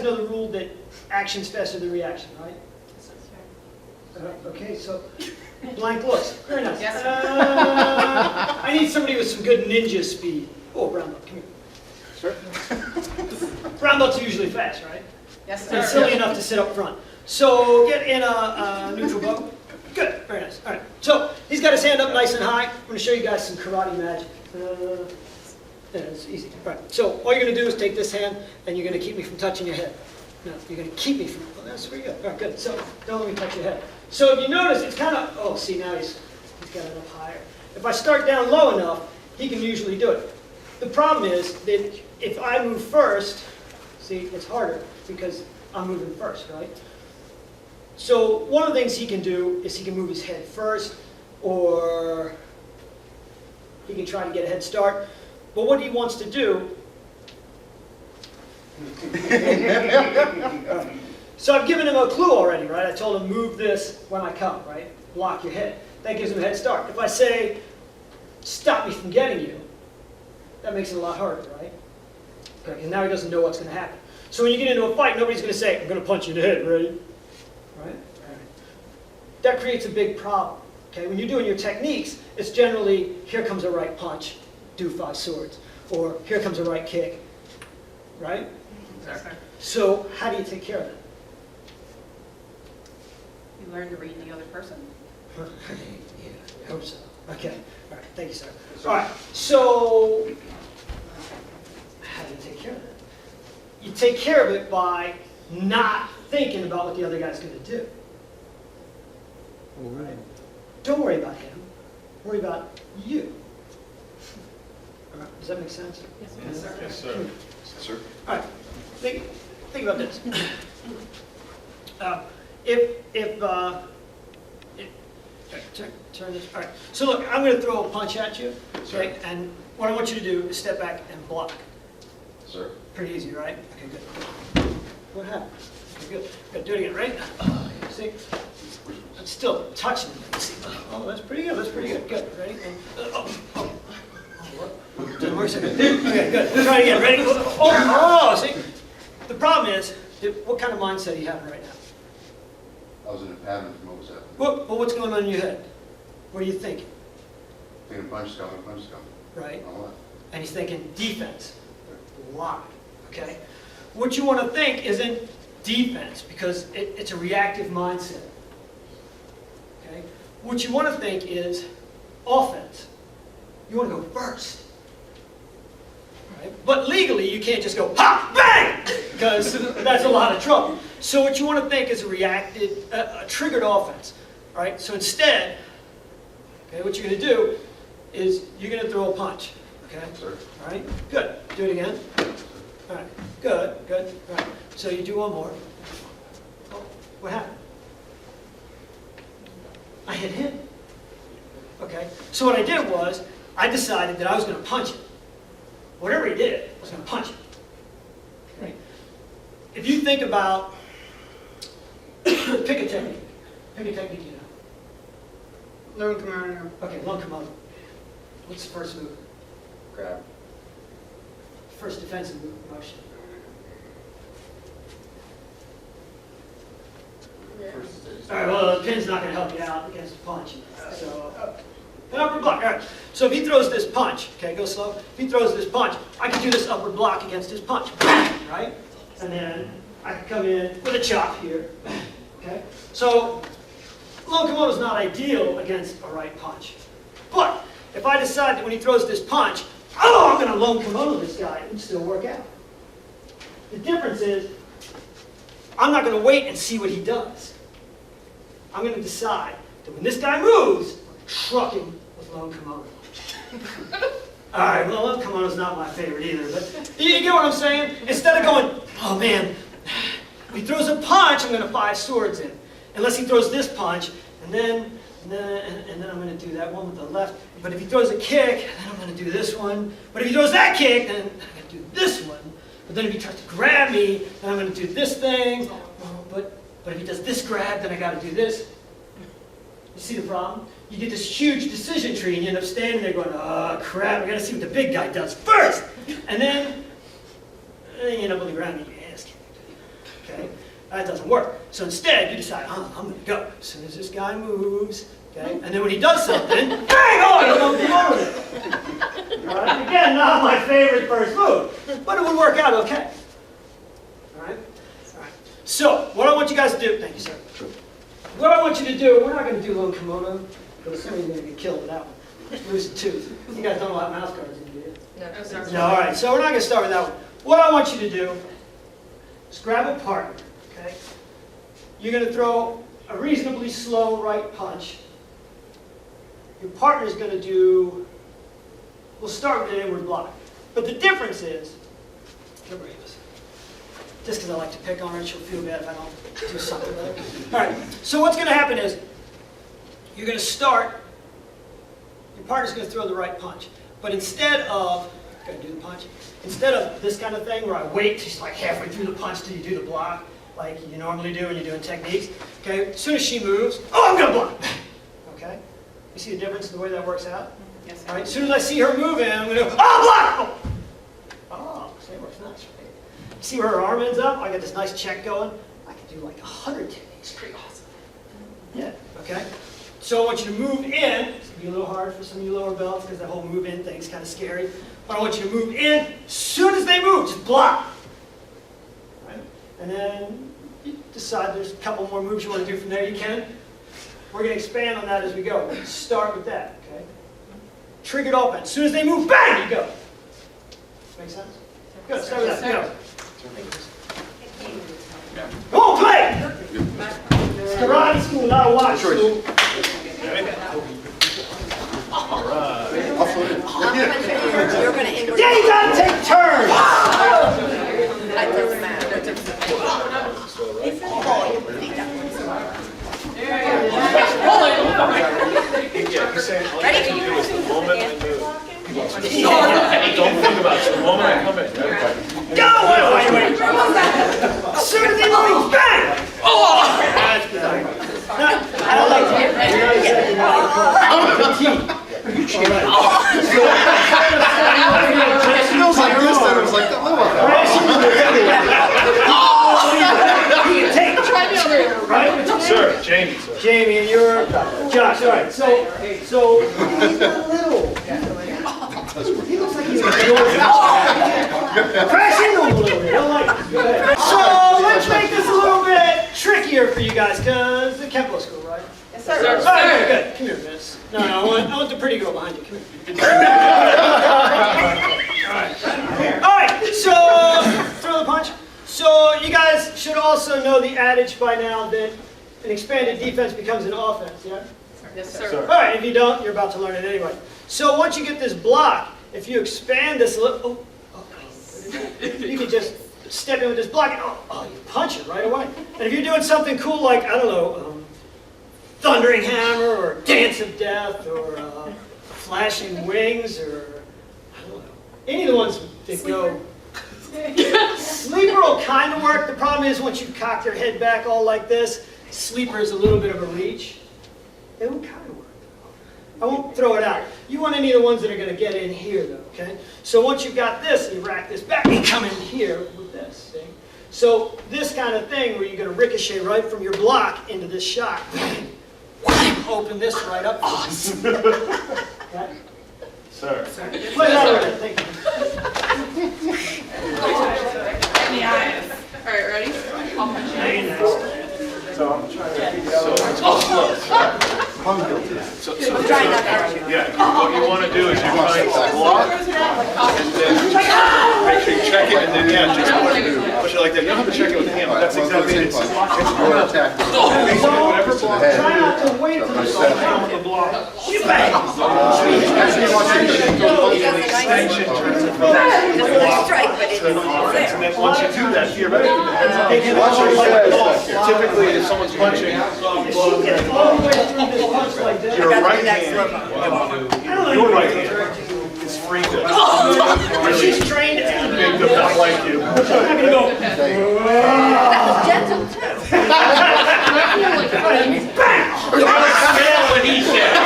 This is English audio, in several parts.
know the rule that action's faster than reaction, right? Okay, so blank looks. Very nice. Yes. I need somebody with some good ninja speed. Oh, brown belt, come here. Sir? Brown belts are usually fast, right? Yes, And sir. silly enough to sit up front. So get in a neutral bow. Good, very nice. All right, so he's got his hand up nice and high. I'm going to show you guys some karate magic. Yeah, it's easy. All right, so all you're going to do is take this hand, and you're going to keep me from touching your head. No, you're going to keep me from, oh, that's pretty good. All right, good. So don't let me touch your head. So if you notice, it's kind of, oh, see, now he's got it up higher. If I start down low enough, he can usually do it. The problem is that if I move first, see, it's harder because I'm moving first, right? So one of the things he can do is he can move his head first, or he can try to get a head start. But what he wants to do, so I've given him a clue already, right? I told him move this when I come, right? Block your head. That gives him a head start. If I say, stop me from getting you, that makes it a lot harder, right? Okay, and now he doesn't know what's going to happen. So when you get into a fight, nobody's going to say, I'm going to punch you in the head, ready? Right? That creates a big problem. Okay? When you're doing your techniques, it's generally, here comes a right punch, do 5 swords. Or here comes a right kick. Right? Exactly. So how do you take care of that? You learn to read the other person. Yeah, I hope so. Okay. All right. Thank you, sir. All right. So how do you take care of that? You take care of it by not thinking about what the other guy's going to do. Right? Don't worry about him. Worry about you. All right. Does that make sense? Yes, sir. Yes, sir. Sir? All right. Think about this. Turn this. All right. So look, I'm going to throw a punch at you. Okay. And what I want you to do is step back and block. Sir? Pretty easy, right? Okay, good. What happened? Okay, good. Good. Do it again, right? See? I'm still touching it. See? Oh, that's pretty good. That's pretty good. Good. Ready? Doesn't work so good. Okay, good. Try it again. Ready? Oh, see? The problem is, what kind of mindset are you having right now? I was in a pattern from what was happening. Well, what's going on in your head? What are you thinking? Thinking punch is coming, punch is coming. Right? All that. And he's thinking defense. Lie. Okay? What you want to think isn't defense, because it's a reactive mindset. Okay? What you want to think is offense. You want to go first. Right? But legally, you can't just go, ha, bang! Because that's a lot of trouble. So what you want to think is a triggered offense. Right? So instead, okay, what you're going to do is you're going to throw a punch. Okay? Sir? All right? Good. Do it again. All right. Good. Good. All right. So you do one more. Oh, what happened? I hit him. Okay? So what I did was, I decided that I was going to punch him. Whatever he did, I was going to punch him. Okay? If you think about, pick a technique. Pick a technique you know. Learn kimono. Okay, long kimono. What's the first move? Grab. First defensive move, motion. All right, well, the pin's not going to help you out against the punch. So, an upward block. All right. So if he throws this punch, okay, go slow. If he throws this punch, I can do this upward block against his punch, right? And then I can come in with a chop here, okay? So, low kimono is not ideal against a right punch. But if I decide that when he throws this punch, oh, I'm going to low kimono this guy, it would still work out. The difference is, I'm not going to wait and see what he does. I'm going to decide that when this guy moves, I'm trucking with low kimono. All right, well, low kimono is not my favorite either, but you get what I'm saying? Instead of going, oh man, if he throws a punch, I'm going to 5 swords in. Unless he throws this punch, and then I'm going to do that one with the left. But if he throws a kick, then I'm going to do this one. But if he throws that kick, then I'm going to do this one. But then if he tries to grab me, then I'm going to do this thing. But if he does this grab, then I got to do this. You see the problem? You get this huge decision tree, and you end up standing there going, oh crap, I got to see what the big guy does first. And then you end up on the ground and you ask him. okay? That doesn't work. So instead, you decide, I'm going to go. As soon as this guy moves, okay? And then when he does something, bang! Oh, you don't come over there. All right? Again, not my favorite first move, but it would work out okay. All right? All right. So, what I want you guys to do, thank you, sir. What I want you to do, we're not going to do lone kimono, because some of you are going to get killed with that one. Lose a tooth. You guys don't know how mouse guards do, do you? No, No, all right, so we're not going to start with that one. What I want you to do is grab a partner, okay? You're going to throw a reasonably slow right punch. Your partner's going to do, we'll start with an inward block. But the difference is, here, bring this. Just because I like to pick on her, she'll feel bad if I don't do something with her. All right, so what's going to happen is, you're going to start, your partner's going to throw the right punch. But instead of, got to do the punch, instead of this kind of thing where I wait till she's like halfway through the punch till you do the block, like you normally do when you're doing techniques, okay, as soon as she moves, oh, I'm going to block. Okay? You see the difference in the way that works out? Yes, All right, as soon as I see her moving, I'm going to go, oh, block! Oh, see, it works nice, right? See where her arm ends up? I got this nice check going. I can do like 100 techniques. Pretty awesome. Yeah, okay? So I want you to move in. It's going to be a little hard for some of you lower belts because that whole move in thing is kind of scary. But I want you to move in. As soon as they move, just block. Right? And then you decide there's a couple more moves you want to do from there. You can. We're going to expand on that as we go. Start with that, okay? Triggered open. As soon as they move, bang, you go. Make sense? Good. Start with that. Go. Come on, play! It's karate school, not a watch school. You're going to inward. Yeah, you gotta take turns! That doesn't matter. Don't think about it. The moment I come in, right? Go! Wait. As soon as he moves, bang! Oh! That's good. I don't like to. It feels like this, then it was like, what about that? Right? Sir, Jamie, sir. Jamie, and you're Josh. All right, so he's a little. He looks like he's crash into him a little bit. Don't like it. Go ahead. So let's make this a little bit trickier for you guys, because the Kenpo school, right? Yes, sir. All right, good. Come here, miss. No, I want the pretty girl behind you. Come here. All right, so throw the punch. So you guys should also know the adage by now that an expanded defense becomes an offense, yeah? Yes, sir. Sir. All right, if you don't, you're about to learn it anyway. So once you get this block, if you expand this a little, you can just step in with this block and you punch it right away. And if you're doing something cool like, I don't know, Thundering Hammer or Dance of Death or Flashing Wings or, I don't know, any of the ones that go. Sleeper will kind of work. The problem is once you cock your head back all like this, sleeper is a little bit of a reach. It will kind of work. I won't throw it out. You want any of the ones that are going to get in here, though, okay? So once you've got this, you rack this back, you come in here with this, see? So this kind of thing where you're going to ricochet right from your block into this shot. Open this right up. Awesome. Okay? Sir. Play that over. Thank you. In the eyes. All right, ready? I'll punch you. Very nice. So I'm trying to figure out. So, yeah, what you want to do is you're trying to block, and then make sure you check it, and then just push it like that. You don't have to check it with the hand, but that's exactly it. Your attack. Whatever block. Try not to wait for the second to block. Bang! Actually, once Extension turns into Strike, but it's offense, and then once you do that, theoretically, typically if someone's punching, All the way through this punch like this. your right hand is free to She's trained to make them not like you. I'm not gonna go. gentle too. Bang! What he said.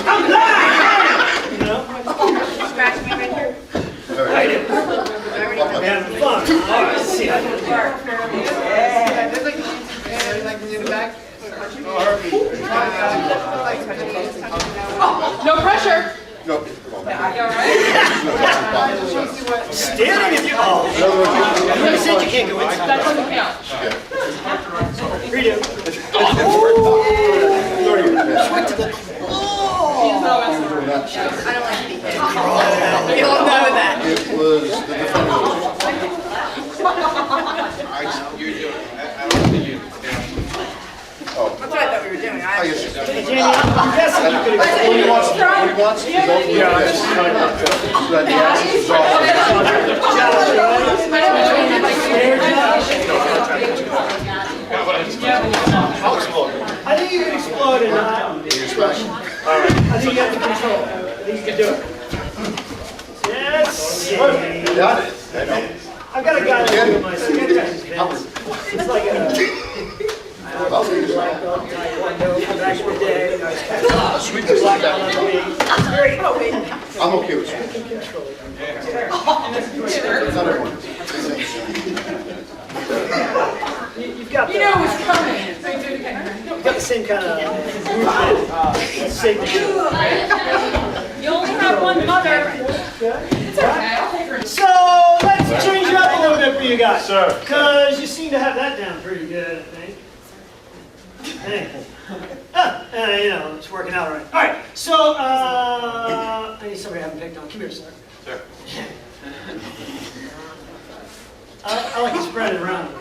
I'm live! You know? Scratch me right here. All right. We're having fun. All right, let's see how you do. No pressure. No, come on. You all right? Standing if you, oh. You said you can't go That inside. doesn't count. Redo. Switch to the. He's not messing around. You all know that. It was the defender. You're doing it. I don't think you. Oh, That's what I thought we were doing. I guess it's. Jamie, I'm guessing you could What he explain. wants, what he wants is open this. So that the action is off. I'll explode. I think you can explode it. I think you have the control. I think you can do it. Yes. Got it. I know. I've got a guy that's doing my sketches. It's like a black belt taekwondo from back in the day. Sweet. Black belt on me. It's very I'm okay with sweet. controlled. Not everyone. You've got You know what's coming. you've got the same kind of movement. Same thing. You only have one mother. It's okay. I'll take her. So let's change it up a little bit for you guys. Sir. Because you seem to have that down pretty good, I think. Hey. You know, it's working out all right. All right, so I need somebody I haven't picked on. Come here, sir. Sir. I like to spread it around.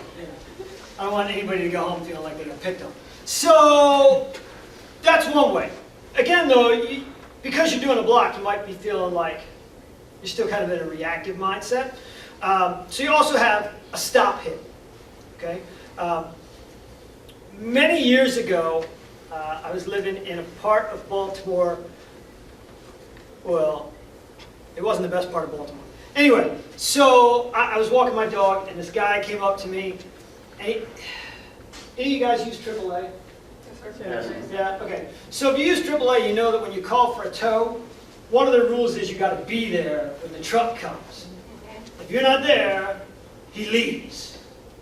I don't want anybody to go home feeling like they got picked on. So that's one way. Again, though, because you're doing a block, you might be feeling like you're still kind of in a reactive mindset. So you also have a stop hit. Okay. Many years ago, I was living in a part of Baltimore. Well, it wasn't the best part of Baltimore. Anyway, so I was walking my dog, and this guy came up to me. And any of you guys use AAA? Yeah, okay. So if you use AAA, you know that when you call for a tow, one of the rules is you got to be there when the truck comes. If you're not there, he leaves.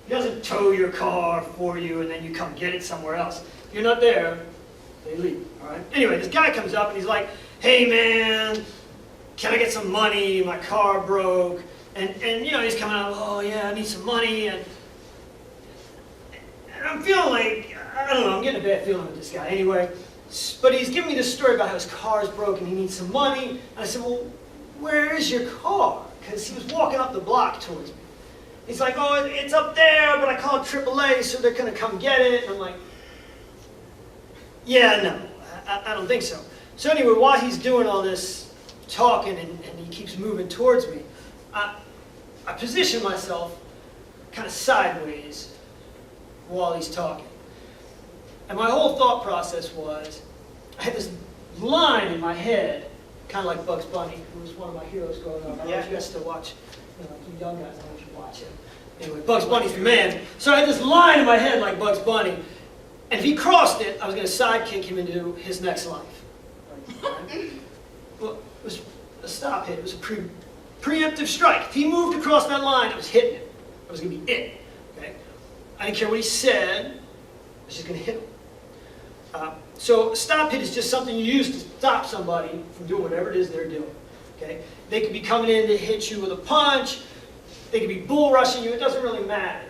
He doesn't tow your car for you and then you come get it somewhere else. If you're not there, they leave, all right? Anyway, this guy comes up and he's like, hey man, can I get some money? My car broke. And you know, he's coming out, oh yeah, I need some money. And I'm feeling like, I don't know, I'm getting a bad feeling with this guy anyway. But he's giving me this story about how his car's broken, he needs some money. And I said, well, where is your car? Because he was walking up the block towards me. He's like, oh, it's up there, but I called AAA, so they're going to come get it. And I'm like, yeah, no, I don't think so. So anyway, while he's doing all this talking and he keeps moving towards me, I position myself kind of sideways while he's talking. And my whole thought process was, I had this line in my head, kind of like Bugs Bunny, who was one of my heroes growing up. I don't know if you guys still watch, you know, you young guys, I don't know if you watch him. Anyway, Bugs Bunny's the man. So I had this line in my head like Bugs Bunny, and if he crossed it, I was going to sidekick him into his next life. Well, it was a stop hit. It was a preemptive strike. If he moved across that line, I was hitting him. That was going to be it. Okay? I didn't care what he said. I was just going to hit him. So a stop hit is just something you use to stop somebody from doing whatever it is they're doing. Okay? They could be coming in to hit you with a punch. They could be bull rushing you. It doesn't really matter.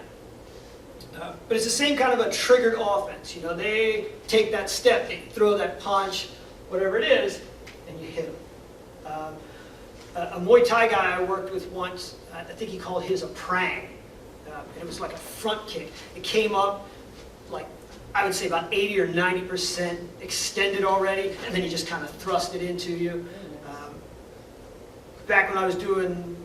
But it's the same kind of a triggered offense. You know, they take that step, they throw that punch, whatever it is, and you hit them. A Muay Thai guy I worked with once, I think he called his a prang. And it was like a front kick. It came up like, I would say about 80 or 90% extended already, and then you just kind of thrust it into you. Back when I was doing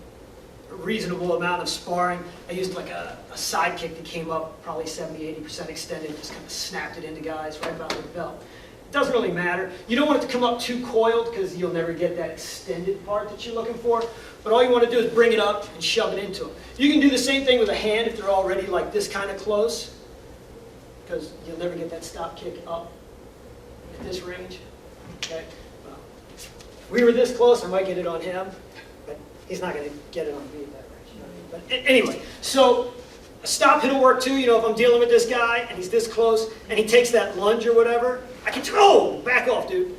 a reasonable amount of sparring, I used like a side kick that came up probably 70, 80% extended, just kind of snapped it into guys right about the belt. It doesn't really matter. You don't want it to come up too coiled because you'll never get that extended part that you're looking for. But all you want to do is bring it up and shove it into them. You can do the same thing with a hand if they're already like this kind of close, because you'll never get that stop kick up at this range. Okay? Well, if we were this close, I might get it on him, but he's not going to get it on me at that range. You know what I mean? But anyway, so a stop hit will work too. You know, if I'm dealing with this guy and he's this close and he takes that lunge or whatever, I can, oh, back off, dude.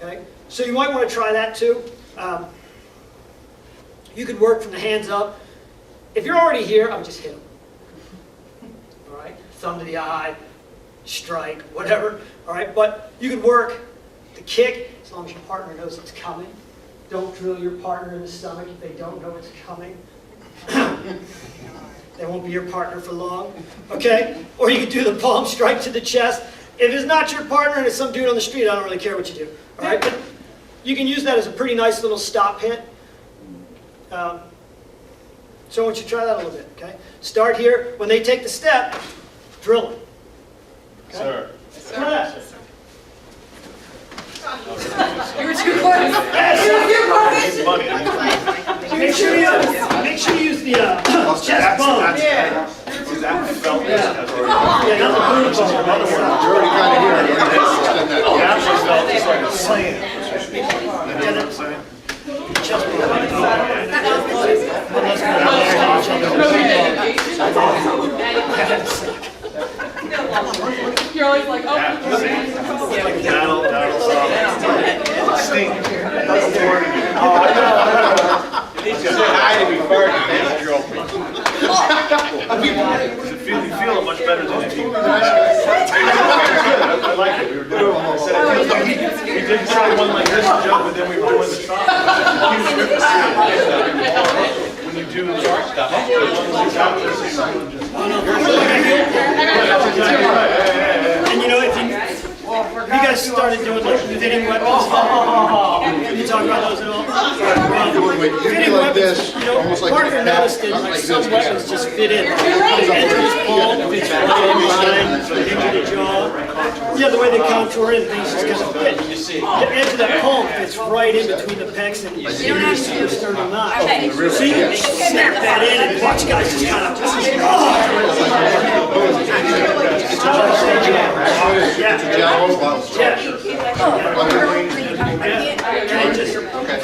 Okay? So you might want to try that too. You could work from the hands up. If you're already here, I would just hit him. All right? Thumb to the eye, strike, whatever. All right? But you could work the kick as long as your partner knows it's coming. Don't drill your partner in the stomach if they don't know it's coming. They won't be your partner for long. Okay? Or you could do the palm strike to the chest. If it's not your partner and it's some dude on the street, I don't really care what you do. All right? But you can use that as a pretty nice little stop hit. So I want you to try that a little bit, okay? Start here. When they take the step, drill them. Okay? Sir. Try that. You were too close. It's money. Make sure you use the chest bone. That felt Yeah, not the booty bone. You're already kind of here. Extend that. The actual felt just like a slam. Yeah, that's chest bone. You're always like, oh. That'll stink. Doesn't work. Say hi to me first, and then drill me. You feel it much better than if you. I like it. We were doing. I said we did try one like this jump, but then we were doing the shot. When you do the stuff, And you know, if you guys started doing like fitting weapons, you talk about those at all? Fitting like weapons, this, you know, almost like Parker a noticed it, not like like some this. weapons just fit in. His palm fits right in behind, into the jaw. Yeah, the way they contour in, things just kind of fit. The edge of that palm fits right in between the pecs and your sternum knot. So you can snap that in and watch guys just kind of, Okay.